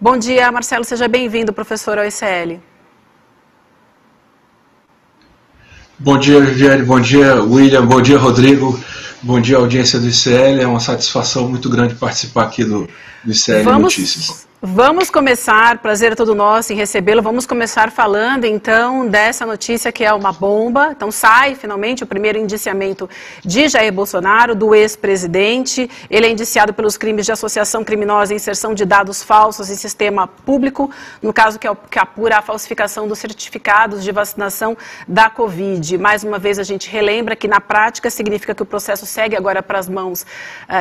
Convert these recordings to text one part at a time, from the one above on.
Bom dia, Marcelo, seja bem-vindo, professor ao ICL. Bom dia, Viviane, bom dia, William, bom dia, Rodrigo, bom dia, audiência do ICL. É uma satisfação muito grande participar aqui do ICL Notícias. Vamos começar, prazer é todo nosso em recebê-lo, vamos começar falando então dessa notícia que é uma bomba. Então sai finalmente o primeiro indiciamento de Jair Bolsonaro, do ex-presidente. Ele é indiciado pelos crimes de associação criminosa e inserção de dados falsos em sistema público, no caso que apura a falsificação dos certificados de vacinação da Covid. Mais uma vez a gente relembra que na prática significa que o processo segue agora para as mãos,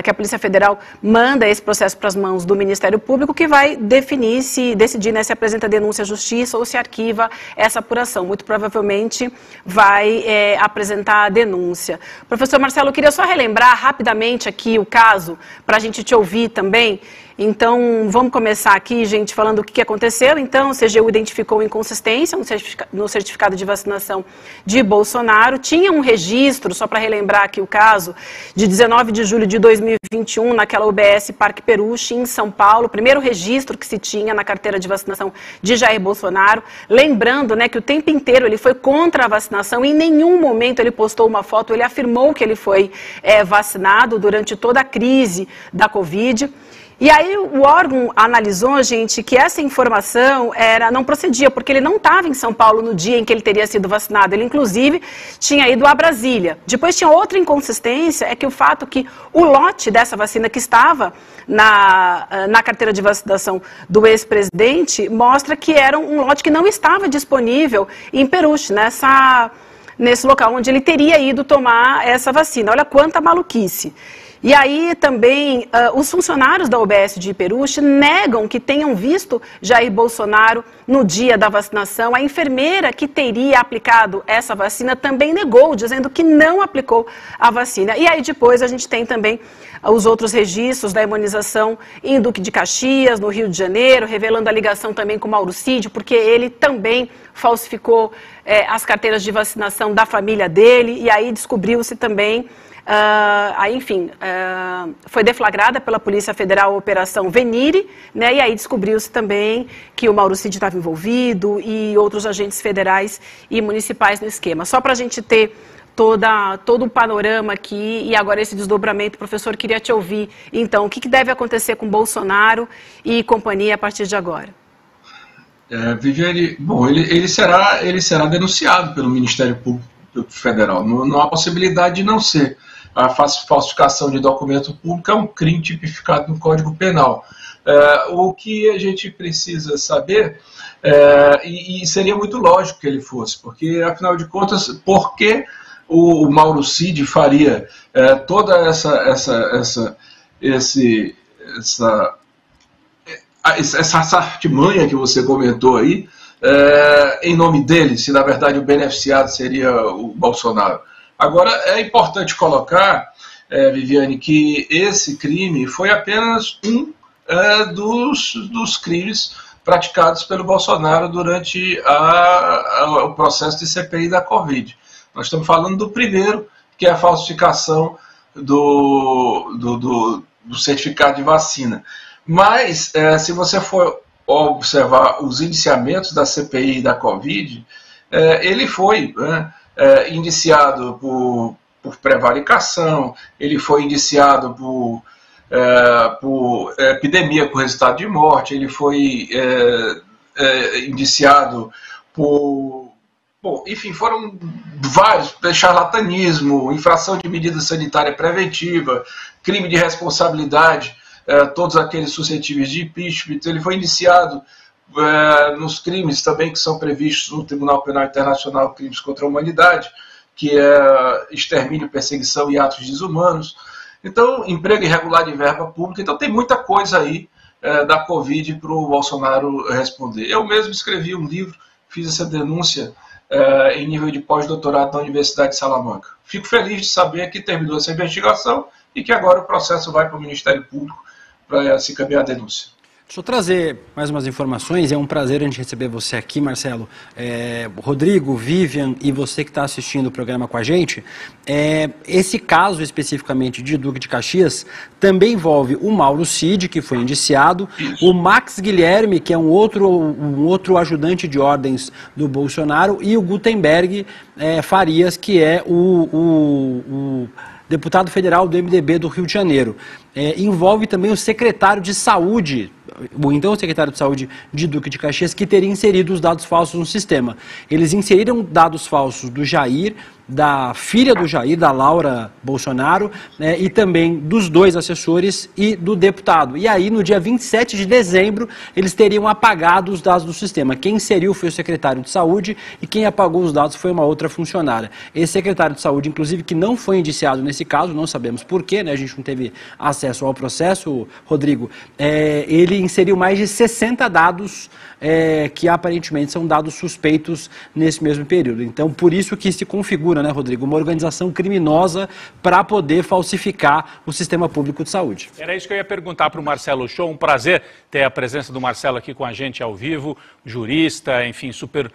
que a Polícia Federal manda esse processo para as mãos do Ministério Público, que vai decidir, né, se apresenta denúncia à Justiça ou se arquiva essa apuração. Muito provavelmente vai apresentar a denúncia. Professor Marcelo, eu queria só relembrar rapidamente aqui o caso, para a gente te ouvir também. Então, vamos começar aqui, gente, falando o que aconteceu. Então, o CGU identificou inconsistência no certificado de vacinação de Bolsonaro. Tinha um registro, só para relembrar aqui o caso, de 19 de julho de 2021, naquela UBS Parque Peruche, em São Paulo. Primeiro registro que se tinha na carteira de vacinação de Jair Bolsonaro. Lembrando, né, que o tempo inteiro ele foi contra a vacinação. Em nenhum momento ele postou uma foto, ele afirmou que ele foi vacinado durante toda a crise da Covid. E aí o órgão analisou, gente, que essa informação não procedia, porque ele não estava em São Paulo no dia em que ele teria sido vacinado. Ele, inclusive, tinha ido a Brasília. Depois tinha outra inconsistência, é que o fato que o lote dessa vacina que estava na carteira de vacinação do ex-presidente mostra que era um lote que não estava disponível em Peruche, nesse local onde ele teria ido tomar essa vacina. Olha quanta maluquice. E aí também os funcionários da UBS de Peruche negam que tenham visto Jair Bolsonaro no dia da vacinação. A enfermeira que teria aplicado essa vacina também negou, dizendo que não aplicou a vacina. E aí depois a gente tem também os outros registros da imunização em Duque de Caxias, no Rio de Janeiro, revelando a ligação também com Mauro Cid, porque ele também falsificou as carteiras de vacinação da família dele, e aí descobriu-se também... foi deflagrada pela Polícia Federal a Operação Venire, né, e aí descobriu-se também que o Mauro Cid estava envolvido e outros agentes federais e municipais no esquema. Só para a gente ter todo o panorama aqui e agora esse desdobramento, professor, queria te ouvir. Então, o que deve acontecer com Bolsonaro e companhia a partir de agora? Viviane, bom, ele será denunciado pelo Ministério Público Federal. Não há possibilidade de não ser. A falsificação de documento público é um crime tipificado no Código Penal. O que a gente precisa saber, e seria muito lógico que ele fosse, porque, afinal de contas, por que o Mauro Cid faria toda essa artimanha que você comentou aí, em nome dele, se na verdade o beneficiado seria o Bolsonaro? Agora, é importante colocar, Viviane, que esse crime foi apenas um dos crimes praticados pelo Bolsonaro durante o processo de CPI da Covid. Nós estamos falando do primeiro, que é a falsificação do certificado de vacina. Mas, se você for observar os indiciamentos da CPI da Covid, ele foi indiciado por prevaricação, ele foi indiciado por epidemia com resultado de morte, ele foi indiciado por... Bom, enfim, foram vários, charlatanismo, infração de medida sanitária preventiva, crime de responsabilidade, todos aqueles suscetíveis de impeachment. Ele foi indiciado nos crimes também que são previstos no Tribunal Penal Internacional, crimes contra a humanidade, que é extermínio, perseguição e atos desumanos. Então, emprego irregular de verba pública. Então, tem muita coisa aí da Covid para o Bolsonaro responder. Eu mesmo escrevi um livro, fiz essa denúncia em nível de pós-doutorado na Universidade de Salamanca. Fico feliz de saber que terminou essa investigação e que agora o processo vai para o Ministério Público para se caminhar a denúncia. Deixa eu trazer mais umas informações, é um prazer a gente receber você aqui, Marcelo. Rodrigo, Vivian e você que está assistindo o programa com a gente. Esse caso especificamente de Duque de Caxias também envolve o Mauro Cid, que foi indiciado, o Max Guilherme, que é um outro ajudante de ordens do Bolsonaro, e o Gutenberg Farias, que é o deputado federal do MDB do Rio de Janeiro. Envolve também o secretário de Saúde, o então secretário de Saúde de Duque de Caxias, que teria inserido os dados falsos no sistema. Eles inseriram dados falsos do Jair, da filha do Jair, da Laura Bolsonaro, e também dos dois assessores e do deputado. E aí, no dia 27 de dezembro, eles teriam apagado os dados do sistema. Quem inseriu foi o secretário de Saúde e quem apagou os dados foi uma outra funcionária. Esse secretário de Saúde, inclusive, que não foi indiciado nesse caso, não sabemos porquê, a gente não teve acesso ao processo, Rodrigo, ele inseriu mais de 60 dados que aparentemente são dados suspeitos nesse mesmo período. Então, por isso que se configura, Rodrigo, uma organização criminosa para poder falsificar o sistema público de saúde. Era isso que eu ia perguntar para o Marcelo Show. Um prazer ter a presença do Marcelo aqui com a gente ao vivo, jurista, enfim, super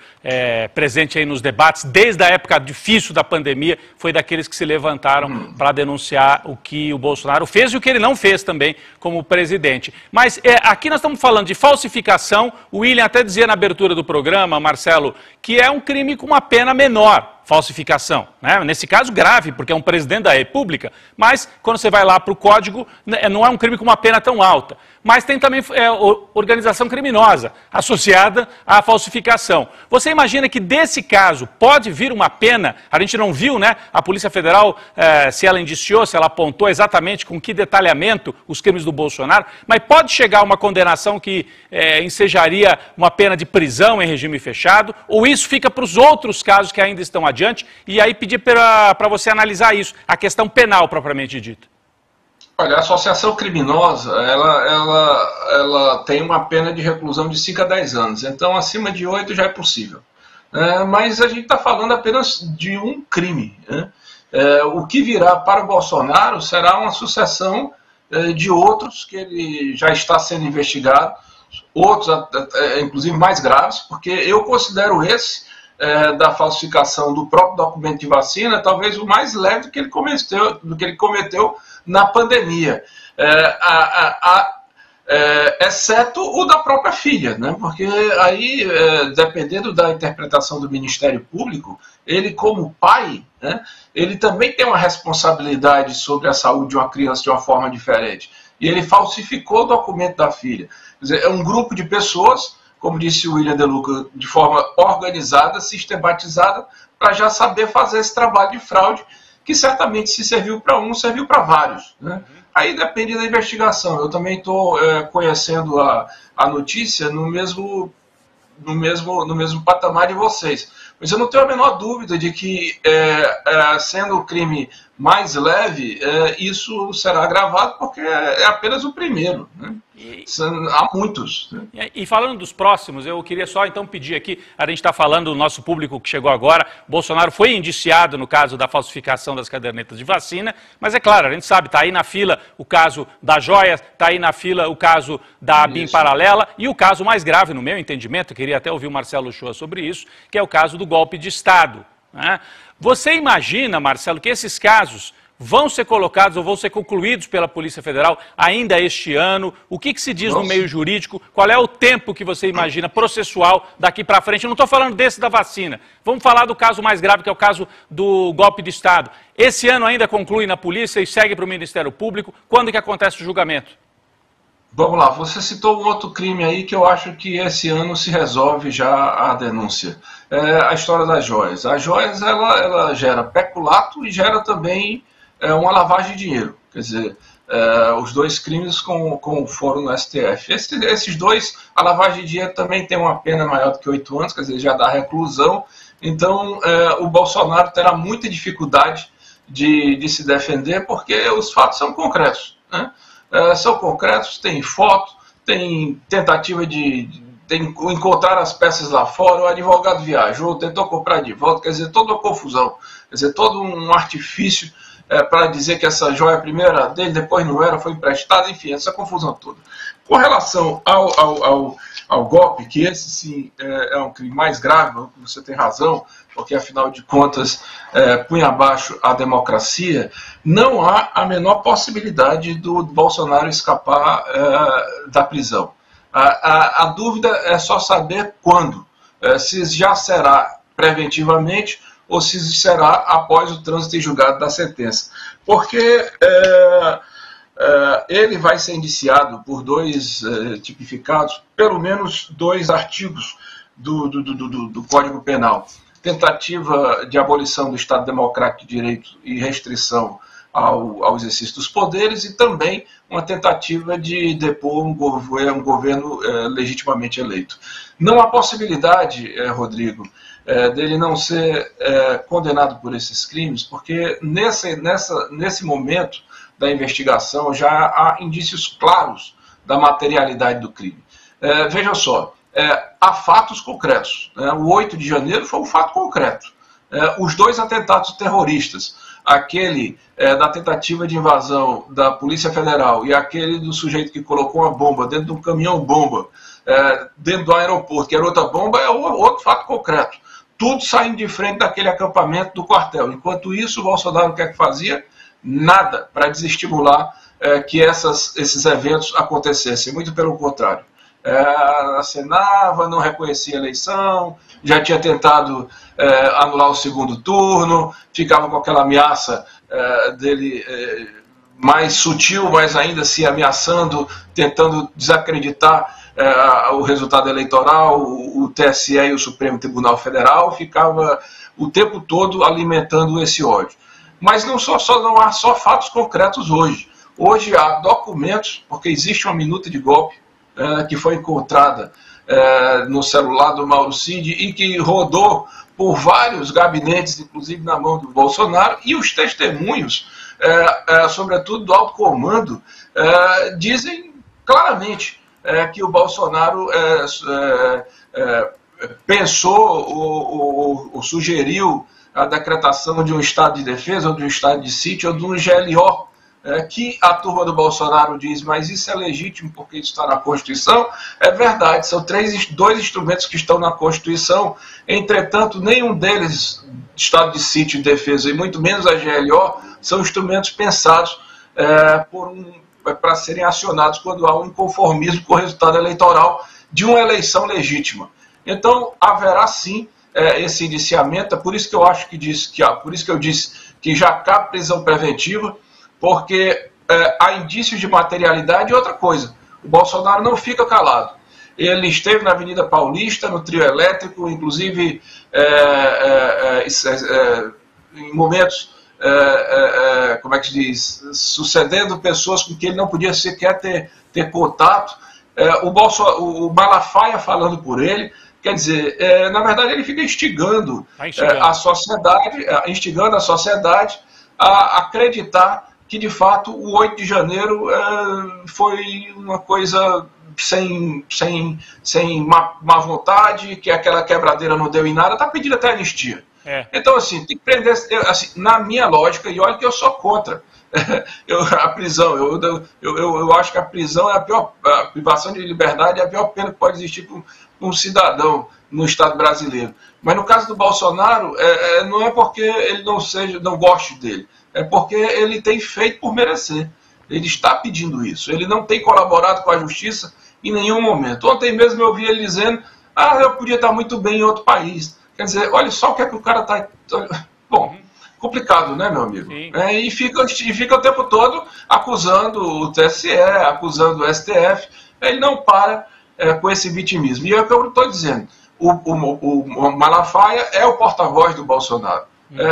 presente aí nos debates. Desde a época difícil da pandemia, foi daqueles que se levantaram para denunciar o que o Bolsonaro fez e o que ele não fez também como presidente. Mas aqui nós estamos falando de falsificação. O William até dizia na abertura do programa, Marcelo, que é um crime com uma pena menor. Falsificação, nesse caso grave, porque é um presidente da República, mas quando você vai lá para o código, não é um crime com uma pena tão alta. Mas tem também organização criminosa associada à falsificação. Você imagina que desse caso pode vir uma pena, a gente não viu, a Polícia Federal, se ela indiciou, se ela apontou exatamente com que detalhamento os crimes do Bolsonaro, mas pode chegar a uma condenação que ensejaria uma pena de prisão em regime fechado, ou isso fica para os outros casos que ainda estão adiante, e aí pedir para você analisar isso, a questão penal propriamente dita. Olha, a associação criminosa, ela tem uma pena de reclusão de 5 a 10 anos, então acima de 8 já é possível. Mas a gente está falando apenas de um crime. O que virá para o Bolsonaro será uma sucessão de outros que ele já está sendo investigado, outros inclusive mais graves, porque eu considero esse da falsificação do próprio documento de vacina talvez o mais leve do que ele cometeu na pandemia, exceto o da própria filha, porque aí, dependendo da interpretação do Ministério Público, ele como pai, ele também tem uma responsabilidade sobre a saúde de uma criança de uma forma diferente, e ele falsificou o documento da filha. Quer dizer, é um grupo de pessoas, como disse o William De Luca, de forma organizada, sistematizada, para já saber fazer esse trabalho de fraude, que certamente se serviu para um, serviu para vários. Aí depende da investigação. Eu também estou conhecendo a notícia no mesmo patamar de vocês. Mas eu não tenho a menor dúvida de que, sendo o crime mais leve, isso será agravado, porque é apenas o primeiro. Há muitos. E falando dos próximos, eu queria só então pedir aqui, a gente está falando do nosso público que chegou agora, Bolsonaro foi indiciado no caso da falsificação das cadernetas de vacina, mas é claro, a gente sabe, está aí na fila o caso da joia, está aí na fila o caso da BIM paralela e o caso mais grave, no meu entendimento, eu queria até ouvir o Marcelo Shoa sobre isso, que é o caso do golpe de Estado. Você imagina, Marcelo, que esses casos vão ser colocados ou vão ser concluídos pela Polícia Federal ainda este ano? O que se diz no meio jurídico? Qual é o tempo que você imagina processual daqui para frente? Eu não estou falando desse da vacina. Vamos falar do caso mais grave, que é o caso do golpe de Estado. Esse ano ainda conclui na polícia e segue para o Ministério Público. Quando que acontece o julgamento? Vamos lá, você citou um outro crime aí que eu acho que esse ano se resolve já a denúncia. A história das joias. As joias, ela gera peculato e gera também uma lavagem de dinheiro. Quer dizer, os dois crimes com foram no STF. Esses dois, a lavagem de dinheiro também tem uma pena maior do que 8 anos, quer dizer, já dá reclusão. Então, o Bolsonaro terá muita dificuldade de se defender, porque os fatos são concretos. São concretos, tem foto, tem tentativa de encontrar as peças lá fora, o advogado viajou, tentou comprar de volta, quer dizer, toda uma confusão, quer dizer, todo um artifício para dizer que essa joia primeiro era dele, depois não era, foi emprestada, enfim, essa confusão toda. Com relação ao golpe, que esse sim é um crime mais grave, você tem razão, porque afinal de contas punha abaixo a democracia, não há a menor possibilidade do Bolsonaro escapar da prisão. A dúvida é só saber quando, se já será preventivamente ou se será após o trânsito em julgado da sentença. Porque ele vai ser indiciado por dois tipificados, pelo menos 2 artigos do Código Penal. Tentativa de abolição do Estado Democrático de Direito e restrição ao exercício dos poderes e também uma tentativa de depor um governo legitimamente eleito. Não há possibilidade, Rodrigo, dele não ser condenado por esses crimes, porque nesse momento da investigação já há indícios claros da materialidade do crime. Veja só, há fatos concretos. O 8 de janeiro foi um fato concreto. Os 2 atentados terroristas, aquele da tentativa de invasão da Polícia Federal e aquele do sujeito que colocou uma bomba dentro de um caminhão-bomba, dentro do aeroporto, que era outra bomba, é outro fato concreto. Tudo saindo de frente daquele acampamento do quartel. Enquanto isso, o Bolsonaro o que fazia? Nada para desestimular que esses eventos acontecessem. Muito pelo contrário. Acenava, não reconhecia a eleição, já tinha tentado anular o segundo turno, ficava com aquela ameaça dele mais sutil, mas ainda se ameaçando, tentando desacreditar o resultado eleitoral. O TSE e o Supremo Tribunal Federal ficava o tempo todo alimentando esse ódio. Mas não há só fatos concretos hoje. Hoje há documentos, porque existe uma minuta de golpe que foi encontrada no celular do Mauro Cid e que rodou por vários gabinetes, inclusive na mão do Bolsonaro, e os testemunhos, sobretudo do alto comando, dizem claramente que o Bolsonaro pensou ou sugeriu a decretação de um estado de defesa, ou de um estado de sítio, ou de um GLO, que a turma do Bolsonaro diz, mas isso é legítimo porque isso está na Constituição. É verdade, são 2 instrumentos que estão na Constituição, entretanto, nenhum deles, estado de sítio e defesa, e muito menos a GLO, são instrumentos pensados para serem acionados quando há um inconformismo com o resultado eleitoral de uma eleição legítima. Então, haverá sim esse indiciamento, é por isso que eu acho por isso que eu disse que já cabe prisão preventiva, porque há indícios de materialidade. E outra coisa, o Bolsonaro não fica calado. Ele esteve na Avenida Paulista, no trio elétrico, inclusive em momentos, como é que se diz, sucedendo pessoas com quem ele não podia sequer ter contato. O Malafaia falando por ele. Quer dizer, na verdade ele fica instigando a sociedade a acreditar que, de fato, o 8 de janeiro foi uma coisa sem má vontade, que aquela quebradeira não deu em nada, está pedindo até anistia. Então, assim, tem que prender, assim, na minha lógica, e olha que eu sou contra a prisão. Eu acho que a prisão é a privação de liberdade é a pior pena que pode existir para um cidadão no Estado brasileiro. Mas no caso do Bolsonaro, não é porque ele não goste dele, é porque ele tem feito por merecer. Ele está pedindo isso. Ele não tem colaborado com a justiça em nenhum momento. Ontem mesmo eu ouvi ele dizendo: eu podia estar muito bem em outro país. Quer dizer, olha só o que é que o cara está... Bom, complicado, né, meu amigo? E fica o tempo todo acusando o TSE, acusando o STF. Ele não para com esse vitimismo. E é o que eu estou dizendo. O Malafaia é o porta-voz do Bolsonaro.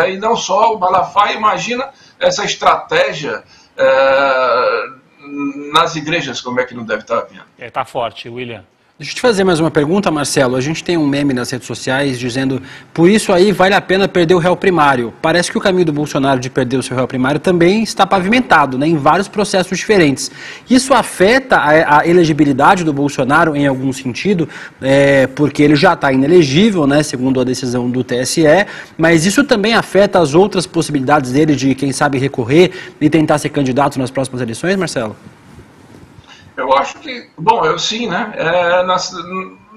E não só o Malafaia. Imagina essa estratégia nas igrejas, como é que não deve estar havendo. Está forte, William. Deixa eu te fazer mais uma pergunta, Marcelo. A gente tem um meme nas redes sociais dizendo: por isso aí vale a pena perder o réu primário. Parece que o caminho do Bolsonaro de perder o seu réu primário também está pavimentado, né, em vários processos diferentes. Isso afeta a elegibilidade do Bolsonaro em algum sentido, porque ele já está inelegível, né, segundo a decisão do TSE, mas isso também afeta as outras possibilidades dele de, quem sabe, recorrer e tentar ser candidato nas próximas eleições, Marcelo? Eu acho que, bom, sim, né?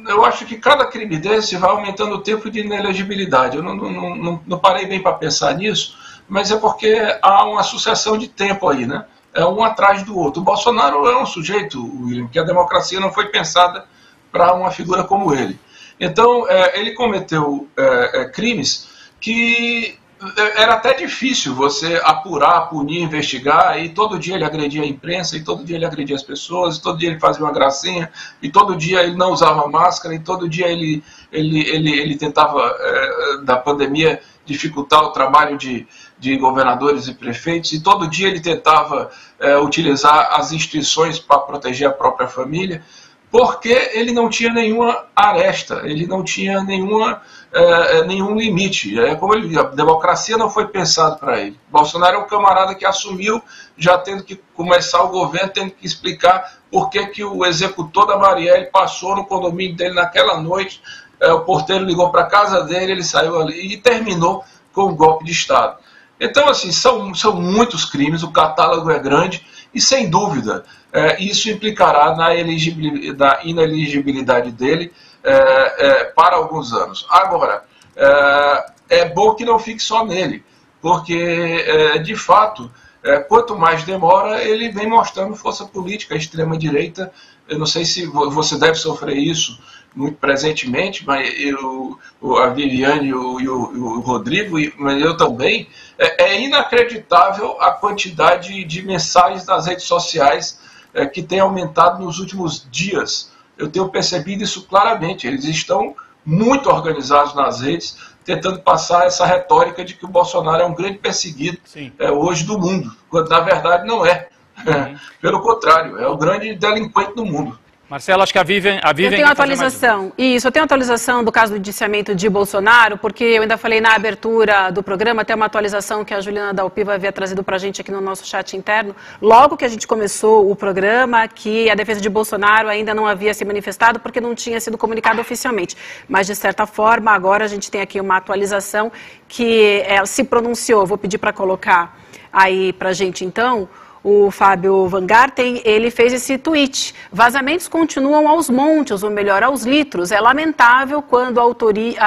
Eu acho que cada crime desse vai aumentando o tempo de inelegibilidade. Eu não parei bem para pensar nisso, mas é porque há uma sucessão de tempo aí, né? É um atrás do outro. O Bolsonaro é um sujeito, William, que a democracia não foi pensada para uma figura como ele. Então, ele cometeu crimes que era até difícil você apurar, punir, investigar, e todo dia ele agredia a imprensa, e todo dia ele agredia as pessoas, e todo dia ele fazia uma gracinha, e todo dia ele não usava máscara, e todo dia ele tentava, da pandemia, dificultar o trabalho de governadores e prefeitos, e todo dia ele tentava utilizar as instituições para proteger a própria família, porque ele não tinha nenhuma aresta, ele não tinha nenhum limite. Como ele diz, a democracia não foi pensada para ele. Bolsonaro é um camarada que assumiu, já tendo que começar o governo, tendo que explicar por que o executor da Marielle passou no condomínio dele naquela noite, o porteiro ligou para a casa dele, ele saiu ali e terminou com o golpe de Estado. Então, assim, são muitos crimes, o catálogo é grande e, sem dúvida, isso implicará na inelegibilidade dele para alguns anos. Agora, é bom que não fique só nele, porque, de fato, quanto mais demora, ele vem mostrando força política. A extrema-direita, eu não sei se você deve sofrer isso muito presentemente, mas a Viviane e o Rodrigo, mas eu também, é inacreditável a quantidade de mensagens nas redes sociais que tem aumentado nos últimos dias. Eu tenho percebido isso claramente. Eles estão muito organizados nas redes, tentando passar essa retórica de que o Bolsonaro é um grande perseguido hoje do mundo, quando na verdade não é. Pelo contrário, é o grande delinquente do mundo. Marcelo, acho que a Vivian eu tenho atualização. Isso, eu tenho atualização do caso do indiciamento de Bolsonaro, porque eu ainda falei na abertura do programa, tem uma atualização que a Juliana Dalpiva havia trazido para a gente aqui no nosso chat interno, logo que a gente começou o programa, que a defesa de Bolsonaro ainda não havia se manifestado porque não tinha sido comunicado oficialmente. Mas, de certa forma, agora a gente tem aqui uma atualização que ela se pronunciou. Vou pedir para colocar aí para a gente, então. O Fábio Van Garten, ele fez esse tweet: vazamentos continuam aos montes, ou melhor, aos litros. É lamentável quando a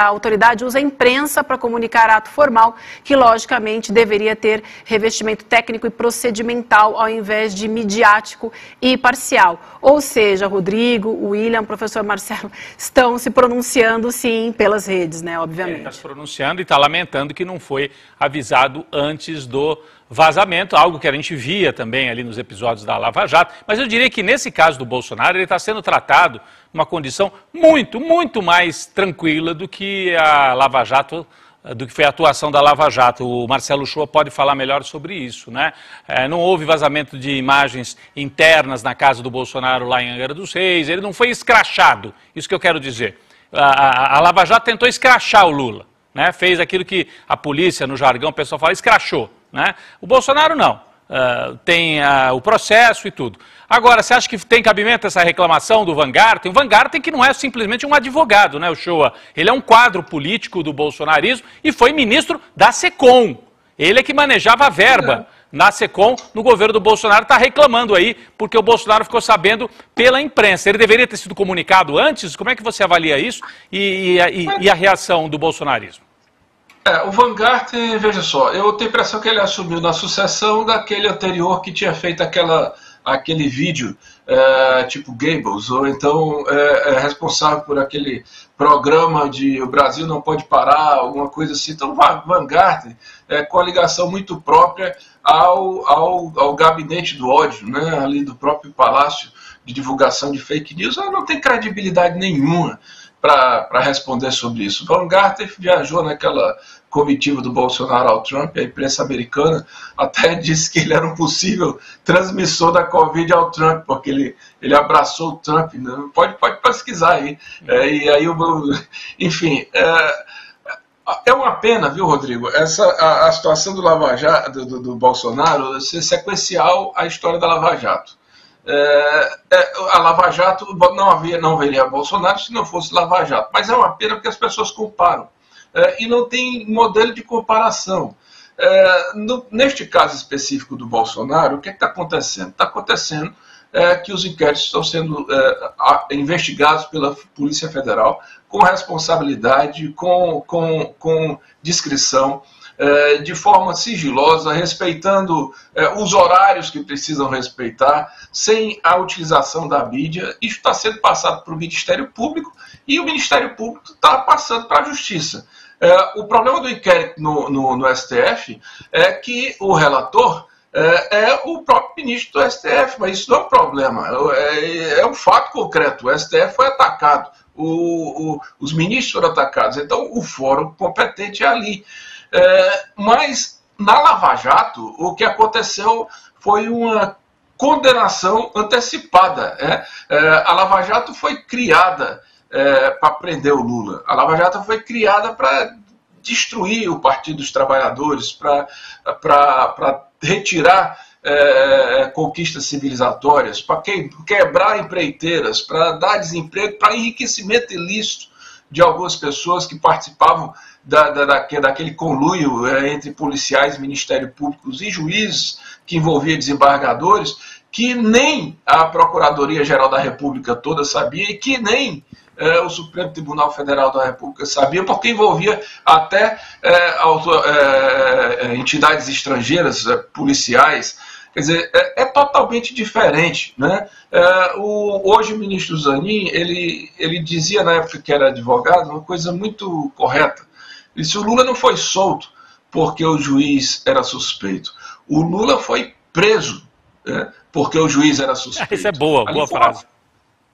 autoridade usa a imprensa para comunicar ato formal, que logicamente deveria ter revestimento técnico e procedimental, ao invés de midiático e parcial. Ou seja, Rodrigo, William, professor Marcelo, estão se pronunciando, sim, pelas redes, né, obviamente. Ele está se pronunciando e está lamentando que não foi avisado antes do vazamento, algo que a gente via também ali nos episódios da Lava Jato. Mas eu diria que nesse caso do Bolsonaro, ele está sendo tratado numa condição muito, muito mais tranquila do que a Lava Jato, do que foi a atuação da Lava Jato. O Marcelo Shoa pode falar melhor sobre isso, né? Não houve vazamento de imagens internas na casa do Bolsonaro lá em Angra dos Reis, ele não foi escrachado, isso que eu quero dizer. A Lava Jato tentou escrachar o Lula, né? Fez aquilo que a polícia, no jargão, o pessoal fala, escrachou. Né? O Bolsonaro não, tem o processo e tudo. Agora, você acha que tem cabimento essa reclamação do Van Garten? O Van Garten que não é simplesmente um advogado, né, o Shoa? Ele é um quadro político do bolsonarismo e foi ministro da SECOM. Ele é que manejava a verba na SECOM no governo do Bolsonaro, está reclamando aí, porque o Bolsonaro ficou sabendo pela imprensa. Ele deveria ter sido comunicado antes? Como é que você avalia isso e a reação do bolsonarismo? O Van Garten, veja só, eu tenho a impressão que ele assumiu na sucessão daquele anterior que tinha feito aquele vídeo tipo Goebbels, ou então responsável por aquele programa de o Brasil não pode parar, alguma coisa assim. Então, Van Garten, com a ligação muito própria ao gabinete do ódio, né, ali do próprio Palácio de Divulgação de Fake News, ela não tem credibilidade nenhuma para responder sobre isso. Van Garten viajou naquela comitiva do Bolsonaro ao Trump, a imprensa americana até disse que ele era um possível transmissor da Covid ao Trump, porque ele abraçou o Trump, né? Pode pesquisar aí. E aí, enfim, é uma pena, viu, Rodrigo, a situação do Lava Jato, do Bolsonaro ser sequencial à história da Lava Jato. A Lava Jato não haveria Bolsonaro se não fosse Lava Jato, mas é uma pena porque as pessoas comparam e não tem modelo de comparação. Neste caso específico do Bolsonaro, o que está acontecendo? Está acontecendo que os inquéritos estão sendo investigados pela Polícia Federal com responsabilidade, com discrição, de forma sigilosa, respeitando os horários que precisam respeitar, sem a utilização da mídia. Isso está sendo passado para o Ministério Público e o Ministério Público está passando para a Justiça. O problema do inquérito no STF é que o relator é o próprio ministro do STF, mas isso não é um problema, é um fato concreto. O STF foi atacado, os ministros foram atacados, então o fórum competente é ali. Mas na Lava Jato, o que aconteceu foi uma condenação antecipada. A Lava Jato foi criada para prender o Lula. A Lava Jato foi criada para destruir o Partido dos Trabalhadores, para retirar conquistas civilizatórias, para quebrar empreiteiras, para dar desemprego, para enriquecimento ilícito de algumas pessoas que participavam daquele conluio entre policiais, Ministério Público e juízes, que envolvia desembargadores, que nem a Procuradoria-Geral da República toda sabia e que nem o Supremo Tribunal Federal da República sabia, porque envolvia até entidades estrangeiras, policiais. Quer dizer, é totalmente diferente, né? Hoje o ministro Zanin, ele dizia na época que era advogado uma coisa muito correta. Ele disse: o Lula não foi solto porque o juiz era suspeito. O Lula foi preso, né, porque o juiz era suspeito. Isso é boa frase.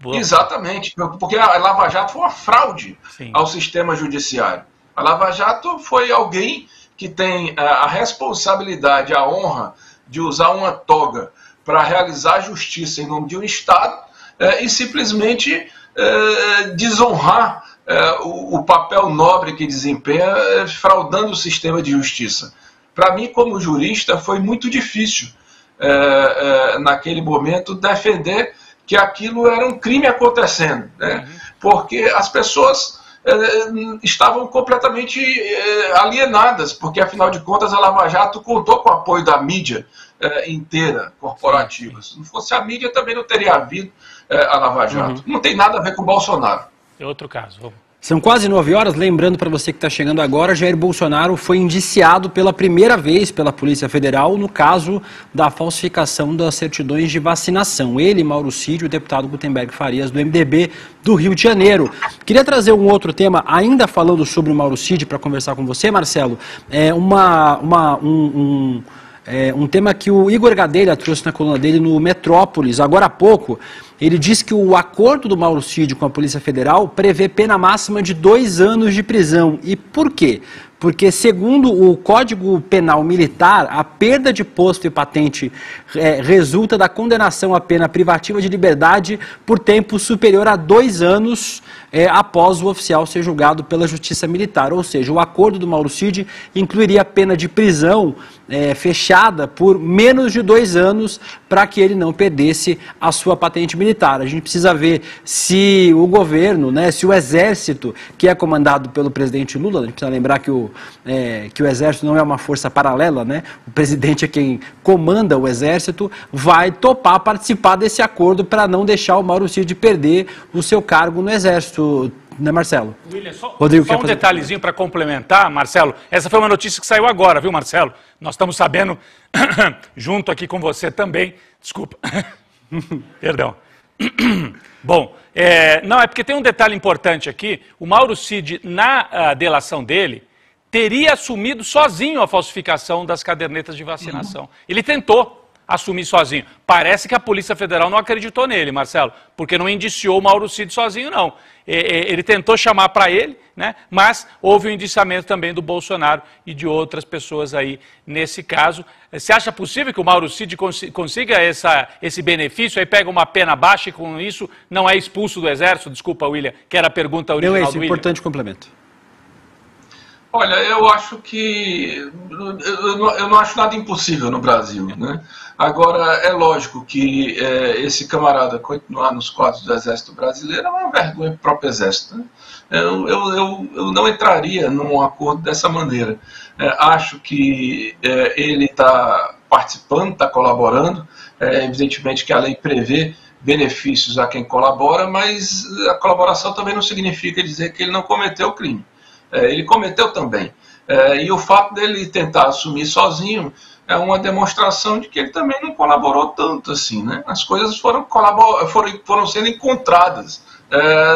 Boa. Exatamente, porque a Lava Jato foi uma fraude Sim. ao sistema judiciário. A Lava Jato foi alguém que tem a responsabilidade, a honra de usar uma toga para realizar justiça em nome de um Estado e simplesmente desonrar o papel nobre que desempenha, fraudando o sistema de justiça. Para mim, como jurista, foi muito difícil, naquele momento, defender que aquilo era um crime acontecendo, né? Porque as pessoas estavam completamente alienadas, porque, afinal de contas, a Lava Jato contou com o apoio da mídia inteira, corporativa. Se não fosse a mídia, também não teria havido a Lava Jato. Não tem nada a ver com o Bolsonaro. É outro caso, vamos. São quase 9 horas, lembrando para você que está chegando agora, Jair Bolsonaro foi indiciado pela primeira vez pela Polícia Federal no caso da falsificação das certidões de vacinação. Ele, Mauro Cid, o deputado Gutenberg Farias, do MDB do Rio de Janeiro. Queria trazer um outro tema, ainda falando sobre o Mauro Cid, para conversar com você, Marcelo. Um tema que o Igor Gadelha trouxe na coluna dele no Metrópolis, agora há pouco. Ele disse que o acordo do Mauro Cid com a Polícia Federal prevê pena máxima de 2 anos de prisão. E por quê? Porque, segundo o Código Penal Militar, a perda de posto e patente resulta da condenação à pena privativa de liberdade por tempo superior a 2 anos após o oficial ser julgado pela Justiça Militar. Ou seja, o acordo do Mauro Cid incluiria a pena de prisão fechada por menos de 2 anos para que ele não perdesse a sua patente militar. A gente precisa ver se o governo, se o Exército, que é comandado pelo presidente Lula, a gente precisa lembrar que o Exército não é uma força paralela, o presidente é quem comanda o Exército, vai topar participar desse acordo para não deixar o Mauro Cid perder o seu cargo no Exército, né, Marcelo? William, só um detalhezinho para complementar, Marcelo. Essa foi uma notícia que saiu agora, viu, Marcelo? Nós estamos sabendo, junto aqui com você também, desculpa, perdão. Bom, não, é porque tem um detalhe importante aqui. O Mauro Cid, na delação dele, teria assumido sozinho a falsificação das cadernetas de vacinação. Ele tentou assumir sozinho. Parece que a Polícia Federal não acreditou nele, Marcelo, porque não indiciou o Mauro Cid sozinho, não. Ele tentou chamar para ele, mas houve o indiciamento também do Bolsonaro e de outras pessoas aí nesse caso. Você acha possível que o Mauro Cid consiga esse benefício, aí pega uma pena baixa e com isso não é expulso do Exército? Desculpa, William, que era a pergunta original do William. Importante complemento. Olha, eu acho que... Eu não acho nada impossível no Brasil, Agora, é lógico que esse camarada continuar nos quadros do Exército Brasileiro é uma vergonha para o próprio Exército. Eu não entraria num acordo dessa maneira. Acho que ele está participando, está colaborando. Evidentemente que a lei prevê benefícios a quem colabora, mas a colaboração também não significa dizer que ele não cometeu o crime. Ele cometeu também. E o fato dele tentar assumir sozinho é uma demonstração de que ele também não colaborou tanto assim, né? As coisas foram sendo encontradas.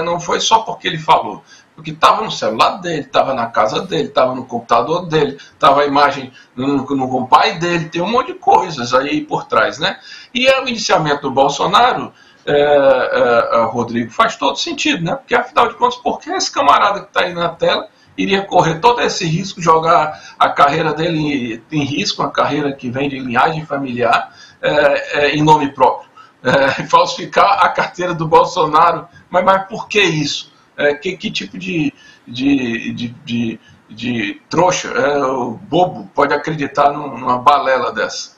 Não foi só porque ele falou, porque estava no celular dele, estava na casa dele, estava no computador dele, estava a imagem com o pai dele, tem um monte de coisas aí por trás, né? E o indiciamento do Bolsonaro, Rodrigo, faz todo sentido, né? Porque afinal de contas, por que esse camarada que está aí na tela iria correr todo esse risco, jogar a carreira dele em risco, uma carreira que vem de linhagem familiar, em nome próprio? Falsificar a carteira do Bolsonaro, mas por que isso? Que tipo de trouxa, o bobo, pode acreditar numa balela dessa?